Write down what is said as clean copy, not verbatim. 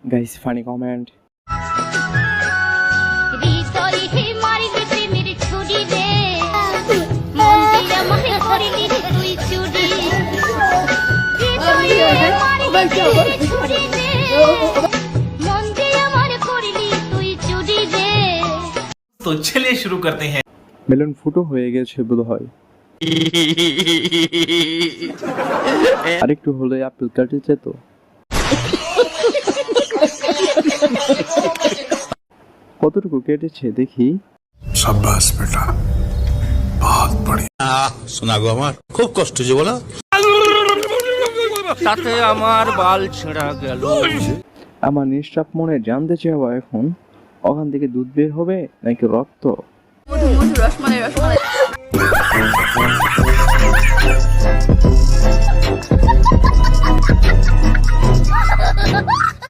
Guys, funny comment. तो चलिए शुरू करते हैं। মেলন ফুটো হয়ে গেছে বোধহয়। আরেকটু হলে আপেল কাটে যেত। কতটুকু কেটেছে দেখি। शाबाश बेटा बहुत बढ़िया শোনা গো আমার খুব কষ্ট যে বলো তাতে আমার বাল ছেঁড়া গেল। আমার নিঃশ্বাপ মনে জানতে চাওয়া এখন ওখান থেকে দুধ বের হবে নাকি রক্ত। মধু মধু রসমালাই রসমালাই